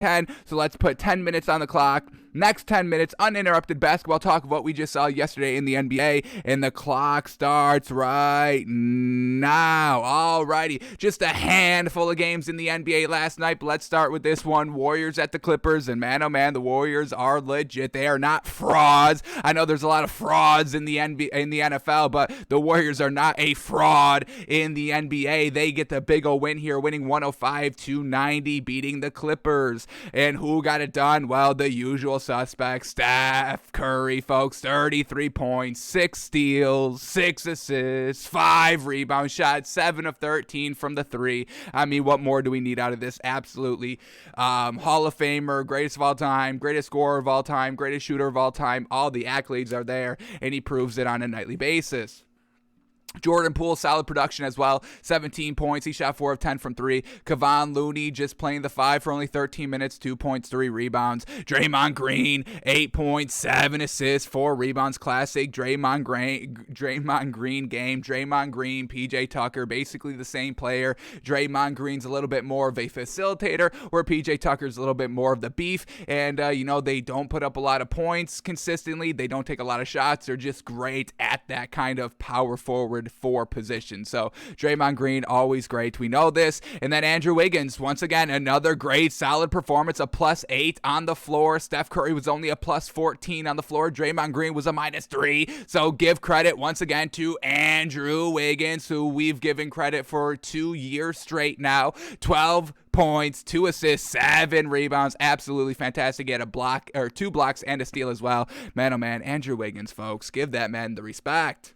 10, so let's put 10 minutes on the clock. Next 10 minutes, uninterrupted basketball talk of what we just saw yesterday in the NBA, and the clock starts right now. Alrighty, just a handful of games in the NBA last night, but let's start with this one. Warriors at the Clippers, and man, oh man, the Warriors are legit. They are not frauds. I know there's a lot of frauds in the NFL, but the Warriors are not a fraud in the NBA. They get the big ol' win here, winning 105-90, beating the Clippers. And who got it done? Well, the usual suspects. Steph Curry, folks. 33 points, 6 steals, 6 assists, 5 rebounds, shot 7 of 13 from the 3. I mean, what more do we need out of this? Absolutely. Hall of Famer, greatest of all time, greatest scorer of all time, greatest shooter of all time. All the accolades are there, and he proves it on a nightly basis. Jordan Poole, solid production as well. 17 points. He shot 4 of 10 from 3. Kevon Looney just playing the 5 for only 13 minutes. 2 points, 3 rebounds. Draymond Green, 8 points, 7 assists, 4 rebounds. Classic Draymond Green game. Draymond Green, PJ Tucker, basically the same player. Draymond Green's a little bit more of a facilitator, where PJ Tucker's a little bit more of the beef. And, they don't put up a lot of points consistently. They don't take a lot of shots. They're just great at that kind of power forward 4 position. So Draymond Green, always great. We know this. And then Andrew Wiggins, once again, another great, solid performance, a +8 on the floor. Steph Curry was only a +14 on the floor. Draymond Green was a -3. So give credit once again to Andrew Wiggins, who we've given credit for 2 years straight now. 12 points, 2 assists, 7 rebounds. Absolutely fantastic. He had a block, or 2 blocks and a steal as well. Man, oh man, Andrew Wiggins, folks. Give that man the respect.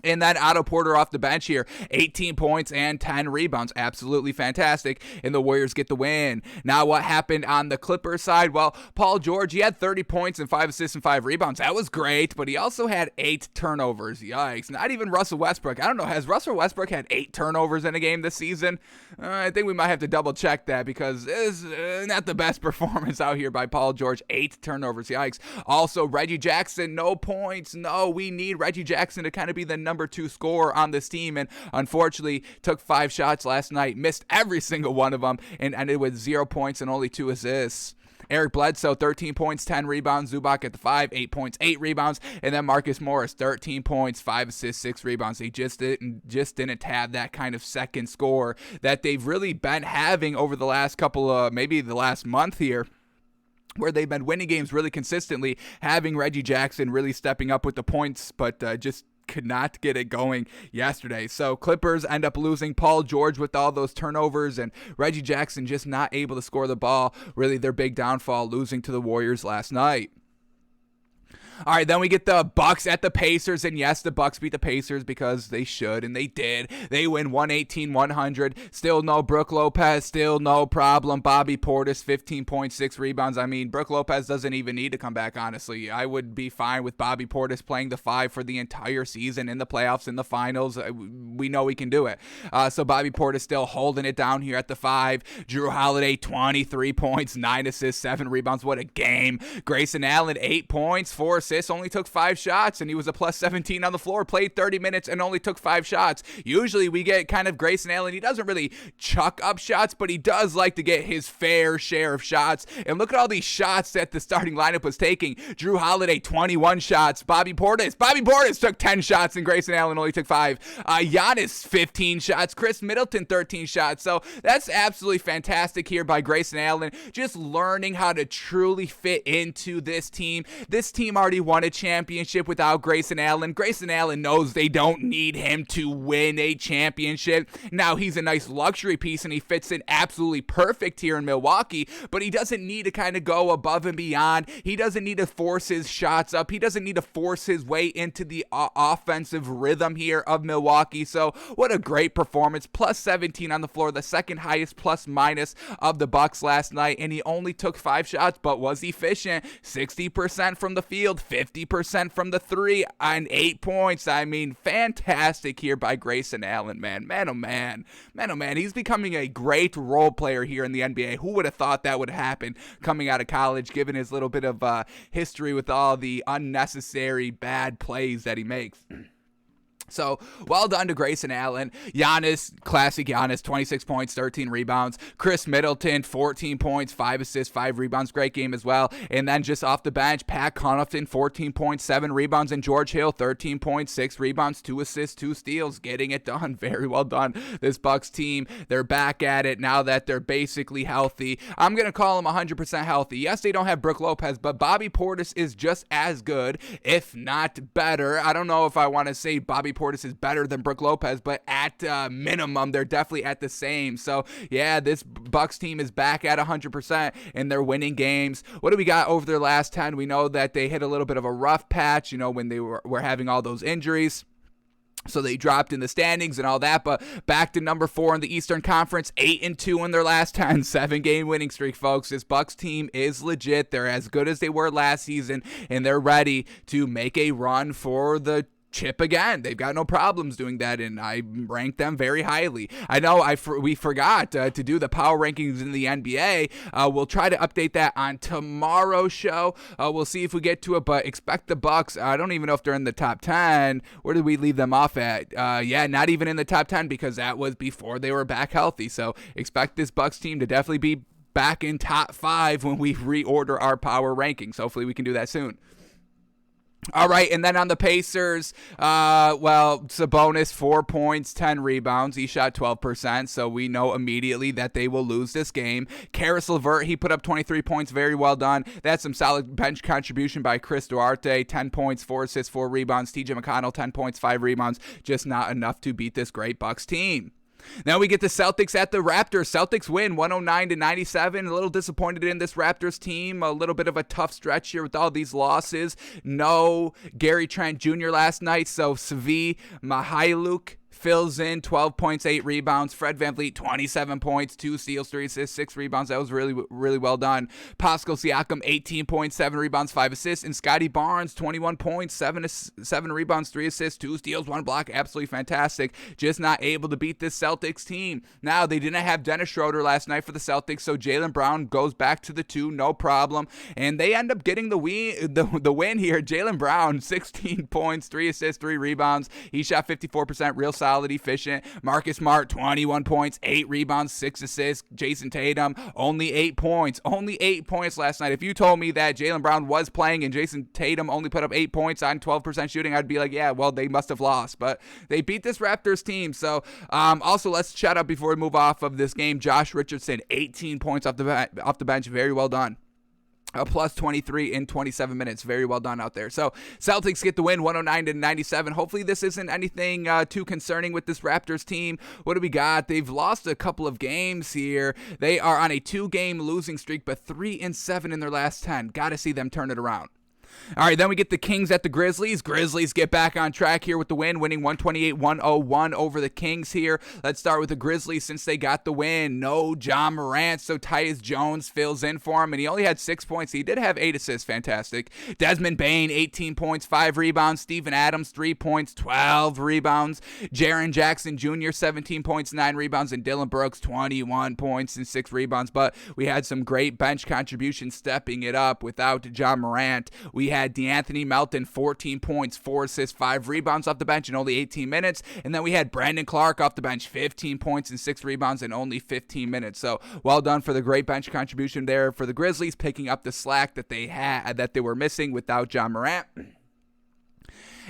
And then Otto Porter off the bench here, 18 points and 10 rebounds. Absolutely fantastic. And the Warriors get the win. Now what happened on the Clippers side? Well, Paul George, he had 30 points and 5 assists and 5 rebounds. That was great, but he also had 8 turnovers. Yikes. Not even Russell Westbrook. I don't know, has Russell Westbrook had 8 turnovers in a game this season? I think we might have to double check that, because it's not the best performance out here by Paul George. 8 turnovers. Yikes. Also, Reggie Jackson, no points. No, we need Reggie Jackson to kind of be the number 2 scorer on this team, and unfortunately took 5 shots last night, missed every single one of them, and ended with 0 points and only 2 assists. Eric Bledsoe, 13 points, 10 rebounds. Zubac at the 5, 8 points, 8 rebounds. And then Marcus Morris, 13 points, 5 assists, 6 rebounds. He just didn't have that kind of second score that they've really been having over the last couple of, maybe the last month here, where they've been winning games really consistently, having Reggie Jackson really stepping up with the points, but just could not get it going yesterday. So Clippers end up losing. Paul George with all those turnovers, and Reggie Jackson just not able to score the ball. Really their big downfall, losing to the Warriors last night. All right, then we get the Bucks at the Pacers, and yes, the Bucks beat the Pacers because they should, and they did. They win 118-100. Still no Brook Lopez, still no problem. Bobby Portis, 15.6 rebounds. I mean, Brook Lopez doesn't even need to come back, honestly. I would be fine with Bobby Portis playing the 5 for the entire season, in the playoffs, in the finals. We know he can do it. So Bobby Portis still holding it down here at the 5. Drew Holiday, 23 points, 9 assists, 7 rebounds. What a game. Grayson Allen, 8 points, 4 assists. Only took 5 shots, and he was a +17 on the floor, played 30 minutes and only took 5 shots. Usually we get kind of Grayson Allen, he doesn't really chuck up shots, but he does like to get his fair share of shots. And look at all these shots that the starting lineup was taking. Drew Holiday, 21 shots. Bobby Portis took 10 shots, and Grayson Allen only took 5. Giannis, 15 shots. Chris Middleton, 13 shots. So that's absolutely fantastic here by Grayson Allen, just learning how to truly fit into this team. This team already won a championship without Grayson Allen. Grayson Allen knows they don't need him to win a championship. Now, he's a nice luxury piece, and he fits in absolutely perfect here in Milwaukee, but he doesn't need to kind of go above and beyond. He doesn't need to force his shots up. He doesn't need to force his way into the offensive rhythm here of Milwaukee. So what a great performance. +17 on the floor, the second highest plus-minus of the Bucks last night, and he only took 5 shots, but was efficient. 60% from the field, 50% from the 3, and 8 points. I mean, fantastic here by Grayson Allen, man. Man, oh man. Man, oh man. He's becoming a great role player here in the NBA. Who would have thought that would happen coming out of college, given his little bit of history with all the unnecessary bad plays that he makes? So, well done to Grayson Allen. Giannis, classic Giannis, 26 points, 13 rebounds. Chris Middleton, 14 points, 5 assists, 5 rebounds. Great game as well. And then just off the bench, Pat Connaughton, 14 points, 7 rebounds. And George Hill, 13 points, 6 rebounds, 2 assists, 2 steals. Getting it done. Very well done. This Bucks team, they're back at it now that they're basically healthy. I'm going to call them 100% healthy. Yes, they don't have Brook Lopez, but Bobby Portis is just as good, if not better. I don't know if I want to say Bobby Portis is better than Brook Lopez, but at minimum, they're definitely at the same. So, yeah, this Bucks team is back at 100%, and they're winning games. What do we got over their last 10? We know that they hit a little bit of a rough patch, when they were having all those injuries. So they dropped in the standings and all that, but back to number 4 in the Eastern Conference, 8-2 in their last 10, 7-game winning streak, folks. This Bucks team is legit. They're as good as they were last season, and they're ready to make a run for the chip again. They've got no problems doing that, and I rank them very highly. I know we forgot to do the power rankings in the NBA. We'll try to update that on tomorrow's show. We'll see if we get to it, but expect the Bucks. I don't even know if they're in the top 10. Where did we leave them off at? Yeah, not even in the top 10 because that was before they were back healthy. So expect this Bucks team to definitely be back in top 5 when we reorder our power rankings. Hopefully we can do that soon. All right, and then on the Pacers, Sabonis, 4 points, 10 rebounds. He shot 12%, so we know immediately that they will lose this game. Karis LeVert, he put up 23 points, very well done. That's some solid bench contribution by Chris Duarte, 10 points, 4 assists, 4 rebounds. TJ McConnell, 10 points, 5 rebounds. Just not enough to beat this great Bucks team. Now we get the Celtics at the Raptors. Celtics win 109-97. A little disappointed in this Raptors team. A little bit of a tough stretch here with all these losses. No Gary Trent Jr. last night, so Svi Mihailuk fills in, 12 points, 8 rebounds. Fred VanVleet, 27 points, 2 steals, 3 assists, 6 rebounds. That was really, really well done. Pascal Siakam, 18 points, 7 rebounds, 5 assists. And Scotty Barnes, 21 points, 7 rebounds, 3 assists, 2 steals, 1 block. Absolutely fantastic. Just not able to beat this Celtics team. Now, they didn't have Dennis Schroeder last night for the Celtics, so Jaylen Brown goes back to the 2, no problem. And they end up getting the win here. Jaylen Brown, 16 points, 3 assists, 3 rebounds. He shot 54%, real solid, efficient. Marcus Smart, 21 points, 8 rebounds, 6 assists. Jason Tatum, only 8 points. Only 8 points last night. If you told me that Jaylen Brown was playing and Jason Tatum only put up 8 points on 12% shooting, I'd be like, yeah, well, they must have lost. But they beat this Raptors team. So, also, let's shout out before we move off of this game, Josh Richardson, 18 points off the bench. Very well done. A plus 23 in 27 minutes. Very well done out there. So Celtics get the win, 109-97. Hopefully this isn't anything too concerning with this Raptors team. What do we got? They've lost a couple of games here. They are on a 2-game losing streak, but 3-7 in their last 10. Got to see them turn it around. All right, then we get the Kings at the Grizzlies. Grizzlies get back on track here with the win, winning 128-101 over the Kings here. Let's start with the Grizzlies since they got the win. No John Morant, so Tyus Jones fills in for him, and he only had 6 points. He did have 8 assists, fantastic. Desmond Bane, 18 points, 5 rebounds. Steven Adams, 3 points, 12 rebounds. Jaren Jackson Jr., 17 points, 9 rebounds, and Dylan Brooks, 21 points and 6 rebounds. But we had some great bench contributions stepping it up without John Morant. We had DeAnthony Melton, 14 points, 4 assists, 5 rebounds off the bench in only 18 minutes. And then we had Brandon Clark off the bench, 15 points and 6 rebounds in only 15 minutes. So well done for the great bench contribution there for the Grizzlies, picking up the slack that they were missing without John Morant.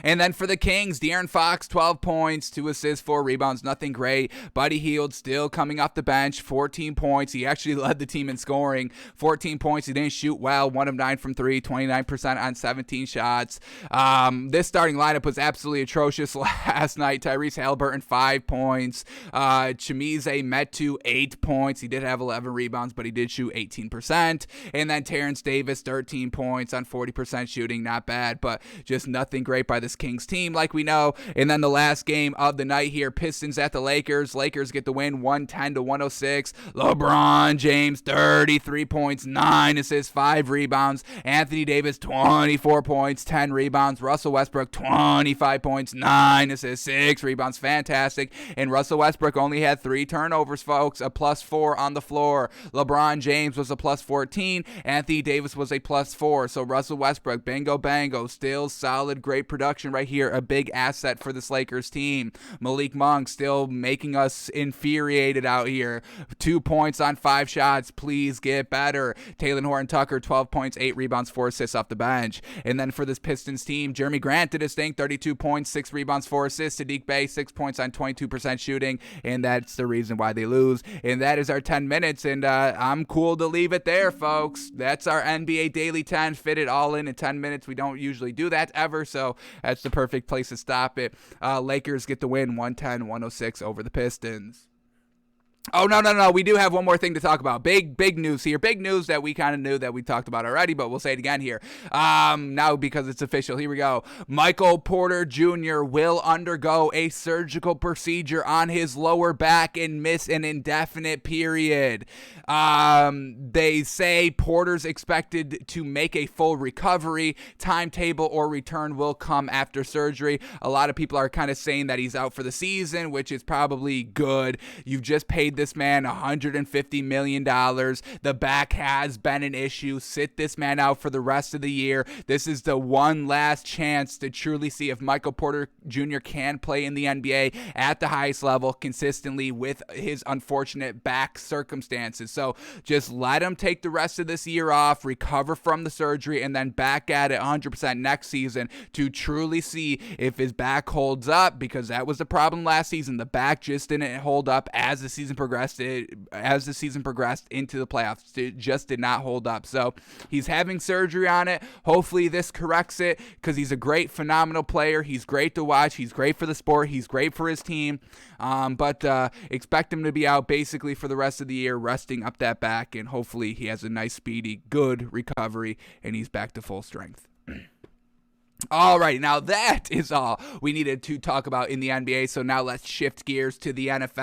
And then for the Kings, De'Aaron Fox, 12 points, 2 assists, 4 rebounds, nothing great. Buddy Hield still coming off the bench, 14 points. He actually led the team in scoring, 14 points. He didn't shoot well, 1 of 9 from 3, 29% on 17 shots. This starting lineup was absolutely atrocious last night. Tyrese Halliburton, 5 points. Chimezie Metu, 8 points. He did have 11 rebounds, but he did shoot 18%. And then Terrence Davis, 13 points on 40% shooting. Not bad, but just nothing great by this Kings team, like we know. And then the last game of the night here, Pistons at the Lakers. Lakers get the win, 110-106. LeBron James, 33 points, 9 assists, 5 rebounds. Anthony Davis, 24 points, 10 rebounds. Russell Westbrook, 25 points, 9 assists, 6 rebounds. Fantastic. And Russell Westbrook only had 3 turnovers, folks, a +4 on the floor. LeBron James was a +14. Anthony Davis was a +4. So Russell Westbrook, bingo bango, still solid, great great production right here. A big asset for this Lakers team. Malik Monk still making us infuriated out here. 2 points on 5 shots. Please get better. Talen Horton-Tucker, 12 points, 8 rebounds, 4 assists off the bench. And then for this Pistons team, Jeremy Grant did his thing. 32 points, 6 rebounds, 4 assists. Sadiq Bey, 6 points on 22% shooting. And that's the reason why they lose. And that is our 10 minutes. And I'm cool to leave it there, folks. That's our NBA Daily 10. Fit it all in 10 minutes. We don't usually do that ever, so that's the perfect place to stop it. Lakers get the win, 110-106 over the Pistons. Oh, no. We do have one more thing to talk about. Big news here. Big news that we kind of knew that we talked about already, but we'll say it again here. Now because it's official. Here we go. Michael Porter Jr. will undergo a surgical procedure on his lower back and miss an indefinite period. They say Porter's expected to make a full recovery. Timetable or return will come after surgery. A lot of people are kind of saying that he's out for the season, which is probably good. You've just paid this man $150 million. The back has been an issue. Sit this man out for the rest of the year. This is the one last chance to truly see if Michael Porter Jr. can play in the NBA at the highest level consistently with his unfortunate back circumstances. So just let him take the rest of this year off, recover from the surgery, and then back at it 100% next season to truly see if his back holds up, because that was the problem last season. The back just didn't hold up as the season progressed into the playoffs. It just did not hold up. So he's having surgery on it. Hopefully this corrects it, because he's a great, phenomenal player. He's great to watch. He's great for the sport. He's great for his team. But expect him to be out basically for the rest of the year, resting up that back, and hopefully he has a nice, speedy, good recovery, and he's back to full strength. All right, now that is all we needed to talk about in the NBA. So now let's shift gears to the NFL.